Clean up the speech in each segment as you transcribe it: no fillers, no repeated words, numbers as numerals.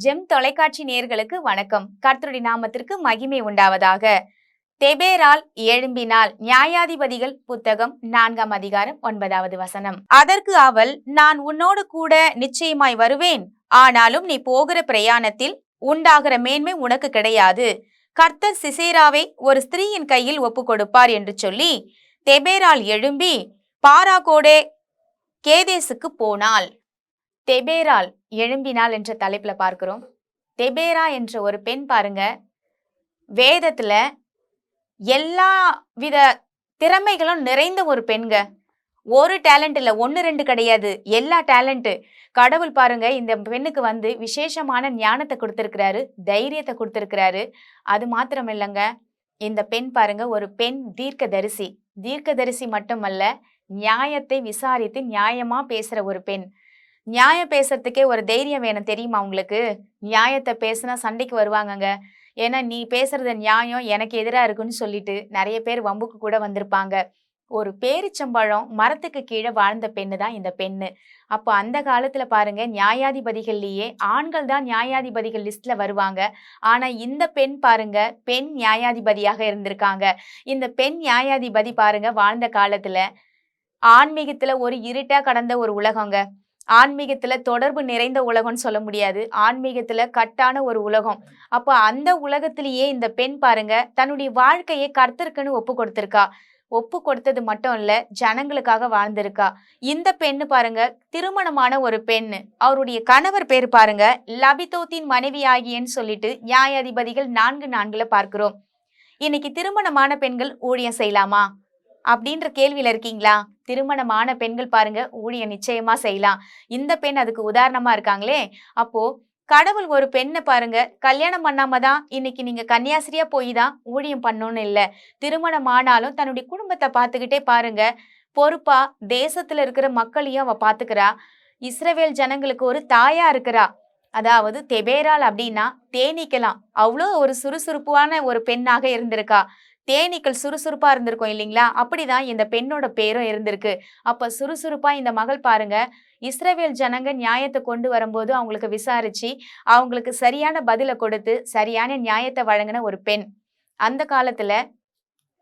GeM தொலைக்காட்சி நேயர்களுக்கு வணக்கம். கர்த்தருடைய நாமத்திற்கு மகிமை உண்டாவதாக. தெபேரால் எழும்பினாள். நியாயாதிபதிகள் புத்தகம் 4ஆம் அதிகாரம் 9வது வசனம். அதற்கு அவள், நான் உன்னோடு கூட நிச்சயமாய் வருவேன், ஆனாலும் நீ போகிற பிரயாணத்தில் உண்டாகிற மேன்மை உனக்கு கிடையாது. கர்த்தர் சிசேராவை ஒரு ஸ்திரீயின் கையில் ஒப்பு கொடுப்பார் என்று சொல்லி தெபேரால் எழும்பி பாராகோடே கேதேசுக்கு போனாள். தெபேரால் எழும்பினாள் என்ற தலைப்புல பார்க்கிறோம். தெபேரா என்ற ஒரு பெண் பாருங்க, வேதத்துல எல்லா வித திறமைகளும் நிறைந்த ஒரு பெண்க. ஒரு டேலண்ட் இல்ல, 1 2 கிடையாது, எல்லா டேலண்ட். கடவுள் பாருங்க இந்த பெண்ணுக்கு விசேஷமான ஞானத்தை கொடுத்திருக்கிறாரு, தைரியத்தை கொடுத்திருக்கிறாரு. அது மாத்திரம் இல்லைங்க, இந்த பெண் பாருங்க ஒரு பெண் தீர்க்கதரிசி. தீர்க்கதரிசி மட்டுமல்ல, நியாயத்தை விசாரித்து நியாயமா பேசுற ஒரு பெண். நியாயம் பேசுறதுக்கே ஒரு தைரியம் வேணும் தெரியுமா உங்களுக்கு? நியாயத்தை பேசினா சண்டைக்கு வருவாங்கங்க. ஏன்னா நீ பேசுறது நியாயம் எனக்கு எதிரா இருக்குன்னு சொல்லிட்டு நிறைய பேர் வம்புக்கு கூட வந்திருப்பாங்க. ஒரு பேரிச்சம்பழம் மரத்துக்கு கீழே வாழ்ந்த பெண்ணு தான் இந்த பெண்ணு. அப்போ அந்த காலத்துல பாருங்க, நியாயாதிபதிகள்லயே ஆண்கள் தான் நியாயாதிபதிகள் லிஸ்ட்ல வருவாங்க. ஆனா இந்த பெண் பாருங்க, பெண் நியாயாதிபதியாக இருந்திருக்காங்க. இந்த பெண் நியாயாதிபதி பாருங்க வாழ்ந்த காலத்துல ஆன்மீகத்துல ஒரு இருட்டா கடந்த ஒரு உலகங்க. ஆன்மீகத்துல தொடர்பு நிறைந்த உலகம்னு சொல்ல முடியாது, ஆன்மீகத்துல கட்டான ஒரு உலகம். அப்போ அந்த உலகத்திலேயே இந்த பெண் பாருங்க தன்னுடைய வாழ்க்கையை கர்த்தருக்குன்னு ஒப்பு கொடுத்திருக்கா. ஒப்பு கொடுத்தது மட்டும் இல்ல, ஜனங்களுக்காக வாழ்ந்திருக்கா. இந்த பெண்ணு பாருங்க திருமணமான ஒரு பெண்ணு. அவருடைய கணவர் பேரு பாருங்க லபிதோத்தின் மனைவி ஆகியன்னு சொல்லிட்டு நியாயாதிபதிகள் 4:4 பார்க்கிறோம். இன்னைக்கு திருமணமான பெண்கள் ஊழியம் செய்யலாமா அப்படின்ற கேள்வியில இருக்கீங்களா? திருமணமான பெண்கள் பாருங்க ஊழியம் நிச்சயமா செய்யலாம். இந்த பெண் அதுக்கு உதாரணமா இருக்காங்களே. அப்போ கடவுள் ஒரு பெண்ணை பாருங்க கல்யாணம் பண்ணாம தான் இன்னைக்கு நீங்க கன்னியாஸ்திரியா போய் தான் ஊழியம் பண்ணணும்னு இல்ல. திருமணம் ஆனாலும் தன்னுடைய குடும்பத்தை பார்த்துக்கிட்டே பாருங்க பொறுப்பா தேசத்துல இருக்கிற மக்களையும் அவ பாத்துக்கிறா. இஸ்ரவேல் ஜனங்களுக்கு ஒரு தாயா இருக்கிறா. அதாவது தெபேரால் அப்படின்னா தேனீக்கலாம். அவ்வளோ ஒரு சுறுசுறுப்பான ஒரு பெண்ணாக இருந்திருக்கா. தேனீக்கள் சுறுசுறுப்பா இருந்திருக்கும் இல்லைங்களா? அப்படிதான் இந்த பெண்ணோட பேரும் இருந்திருக்கு. அப்ப சுறுசுறுப்பா இந்த மகள் பாருங்க இஸ்ரவேல் ஜனங்க நியாயத்தை கொண்டு வரும்போது அவங்களுக்கு விசாரிச்சு அவங்களுக்கு சரியான பதிலை கொடுத்து சரியான நியாயத்தை வழங்கின ஒரு பெண். அந்த காலத்துல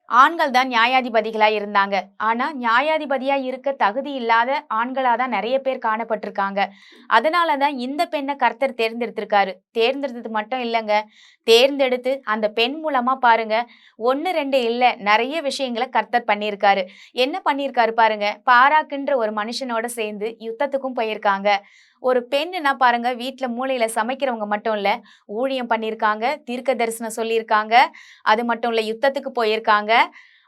ஆண்கள் தான் நியாயாதிபதிகளா இருந்தாங்க. ஆனா நியாயாதிபதியா இருக்க தகுதி இல்லாத ஆண்களா தான் நிறைய பேர் காணப்பட்டிருக்காங்க. அதனாலதான் இந்த பெண்ணை கர்த்தர் தேர்ந்தெடுத்திருக்காரு. தேர்ந்தெடுத்தது மட்டும் இல்லைங்க, தேர்ந்தெடுத்து அந்த பெண் மூலமா பாருங்க 1 2 இல்ல, நிறைய விஷயங்களை கர்த்தர் பண்ணியிருக்காரு. என்ன பண்ணியிருக்காரு பாருங்க, பாராக்குன்ற ஒரு மனுஷனோட சேர்ந்து யுத்தத்துக்கும் போயிருக்காங்க. ஒரு பெண்ணுன்னா பாருங்க வீட்டுல மூளையில சமைக்கிறவங்க மட்டும் இல்ல, ஊழியம் பண்ணியிருக்காங்க, தீர்க்க தரிசனம் சொல்லியிருக்காங்க, அது மட்டும் இல்ல யுத்தத்துக்கு போயிருக்காங்க.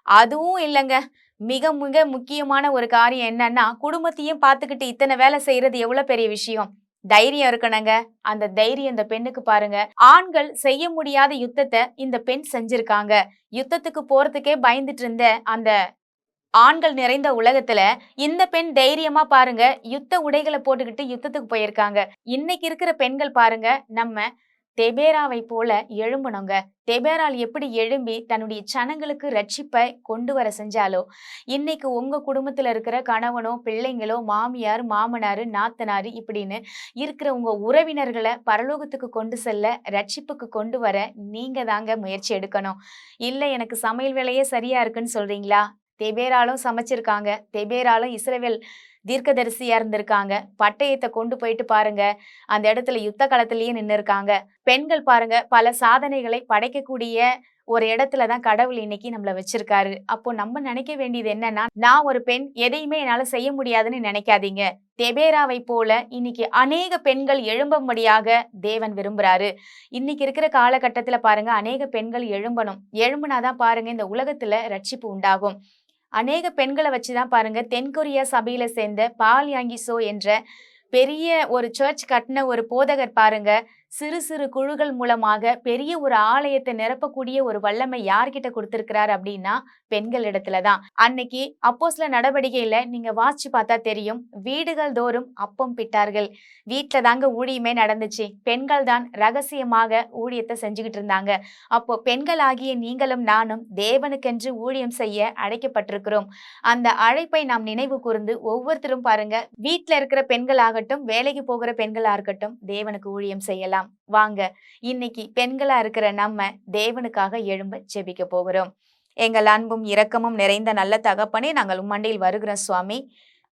அதுவும் இல்லைங்க, மிக மிக முக்கியமான ஒரு காரியம் என்னன்னா குடும்பத்தையும் பார்த்துக்கிட்டு இத்தனை வேலை செய்யறது எவ்வளவு பெரிய விஷயம். தைரியம் இருக்கணுங்க. அந்த தைரியம் இந்த பெண்ணுக்கு பாருங்க. ஆண்கள் செய்ய முடியாத யுத்தத்தை இந்த பெண் செஞ்சிருக்காங்க. யுத்தத்துக்கு போறதுக்கே பயந்துட்டு இருந்த அந்த ஆண்கள் நிறைந்த உலகத்துல இந்த பெண் தைரியமா பாருங்க யுத்த உடைகளை போட்டுக்கிட்டு யுத்தத்துக்கு போயிருக்காங்க. இன்னைக்கு இருக்கிற பெண்கள் பாருங்க நம்ம தெபேராவை போல எழும்பணுங்க. தெபேரால் எப்படி எழும்பி தன்னுடைய ஜனங்களுக்கு ரட்சிப்பை கொண்டு வர செஞ்சாலோ, இன்னைக்கு உங்க குடும்பத்துல இருக்கிற கணவனோ பிள்ளைங்களோ மாமியார் மாமனாரு நாத்தனாரு இப்படின்னு இருக்கிற உங்க உறவினர்களை பரலோகத்துக்கு கொண்டு செல்ல ரட்சிப்புக்கு கொண்டு வர நீங்க தாங்க முயற்சி எடுக்கணும். இல்ல எனக்கு சமையல் வேலையே சரியா இருக்குன்னு சொல்றீங்களா? தெபேராலும் சமைச்சிருக்காங்க. தெபேராலும் இஸ்ரவேல் தீர்க்கதரிசியா இருந்திருக்காங்க. பட்டயத்தை கொண்டு போயிட்டு பாருங்க அந்த இடத்துல யுத்த களத்திலேயே நின்று இருக்காங்க. பெண்கள் பாருங்க பல சாதனைகளை படைக்கக்கூடிய ஒரு இடத்துலதான் கடவுள் இன்னைக்கு நம்மள வச்சிருக்காரு. அப்போ நம்ம நினைக்க வேண்டியது என்னன்னா, நான் ஒரு பெண் எதையுமே என்னால செய்ய முடியாதுன்னு நினைக்காதீங்க. தெபேராவை போல இன்னைக்கு அநேக பெண்கள் எழும்பும்படியாக தேவன் விரும்புறாரு. இன்னைக்கு இருக்கிற காலகட்டத்துல பாருங்க அநேக பெண்கள் எழும்பணும். எழும்புனாதான் பாருங்க இந்த உலகத்துல ரட்சிப்பு உண்டாகும். அநேக பெண்களை வச்சுதான் பாருங்க தென்கொரியா சபையில சேர்ந்த பால் யாங்கிசோ என்ற பெரிய ஒரு சர்ச் கட்டின ஒரு போதகர் பாருங்க சிறு சிறு குழுக்கள் மூலமாக பெரிய ஒரு ஆலயத்தை நிரப்பக்கூடிய ஒரு வல்லமை யார்கிட்ட கொடுத்திருக்கிறார் அப்படின்னா பெண்கள் இடத்துலதான். அன்னைக்கு அப்போஸ்தல நடவடிக்கையில நீங்க வாசிச்சு பார்த்தா தெரியும், வீடுகள் தோறும் அப்பம் பிட்டார்கள். வீட்டுல தாங்க ஊழியமே நடந்துச்சு. பெண்கள் தான் ரகசியமாக ஊழியத்தை செஞ்சுக்கிட்டு இருந்தாங்க. அப்போ பெண்கள் ஆகிய நீங்களும் நானும் தேவனுக்கென்று ஊழியம் செய்ய அழைக்கப்பட்டிருக்கிறோம். அந்த அழைப்பை நாம் நினைவு கூர்ந்து ஒவ்வொருத்தரும் பாருங்க வீட்டுல இருக்கிற பெண்கள் ஆகட்டும் வேலைக்கு போகிற பெண்களா இருக்கட்டும் தேவனுக்கு ஊழியம் செய்யலாம். ஜெபிக்கலாம். வாங்க, இன்னைக்கு பெண்களா இருக்கிற நம்ம தேவனுக்காக எழும்ப ஜெபிக்க போகிறோம். எங்கள் அன்பும் இரக்கமும் நிறைந்த நல்ல தகப்பனே, நாங்கள் உம்மண்டையில் வருகிறோம் சுவாமி.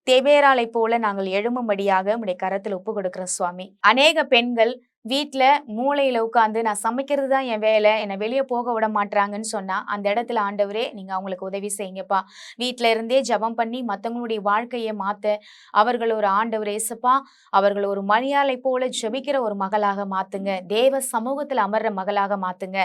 தெபேராளைப் போல நாங்கள் எழும்பும்படியாக உம்முடைய கரத்தில் ஒப்பு கொடுக்கிறோம் சுவாமி. அநேக பெண்கள் வீட்ல மூலையில உட்கார்ந்து நான் சமைக்கிறது தான் என் வேலை, என்னை வெளியே போக விட மாட்றாங்கன்னு சொன்னா, அந்த இடத்துல ஆண்டவரே நீங்க அவங்களுக்கு உதவி செய்யுங்கப்பா. வீட்ல இருந்தே ஜெபம் பண்ணி மத்தவங்களுடைய வாழ்க்கையை மாத்த அவர்கள் ஒரு ஆண்டவர் ஏசப்பா, அவர்கள் ஒரு மரியாளை போல ஜெபிக்கிற ஒரு மகளாக மாத்துங்க. தேவ சமூகத்துல அமர்ற மகளாக மாத்துங்க.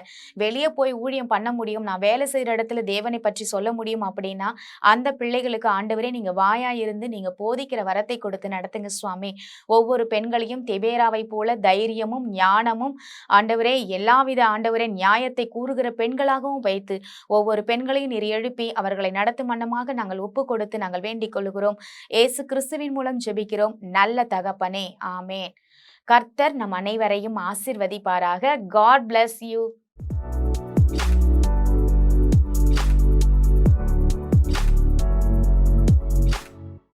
வெளியே போய் ஊழியம் பண்ண முடியும், நான் வேலை செய்யற இடத்துல தேவனை பற்றி சொல்ல முடியும் அப்படின்னா, அந்த பிள்ளைகளுக்கு ஆண்டவரே நீங்க வாயா இருந்து நீங்க போதிக்கிற வரத்தை கொடுத்து நடத்துங்க சுவாமி. ஒவ்வொரு பெண்களையும் தெபேராவை போல தைரியமும் ஞானமும் ஆண்டவரே எல்லாவித ஆண்டவரே நியாயத்தை கூறுகிற பெண்களாகவும் வைத்து ஒவ்வொரு பெண்களையும் நீர் எழுப்பி அவர்களை நடத்தும் வண்ணமாக நாங்கள் ஒப்பு கொடுத்து நாங்கள் வேண்டிக் கொள்கிறோம். இயேசு கிறிஸ்துவின் மூலம் ஜெபிக்கிறோம் நல்ல தகப்பனே, ஆமென். கர்த்தர் நம் அனைவரையும் ஆசீர்வதிப்பாராக. God bless you.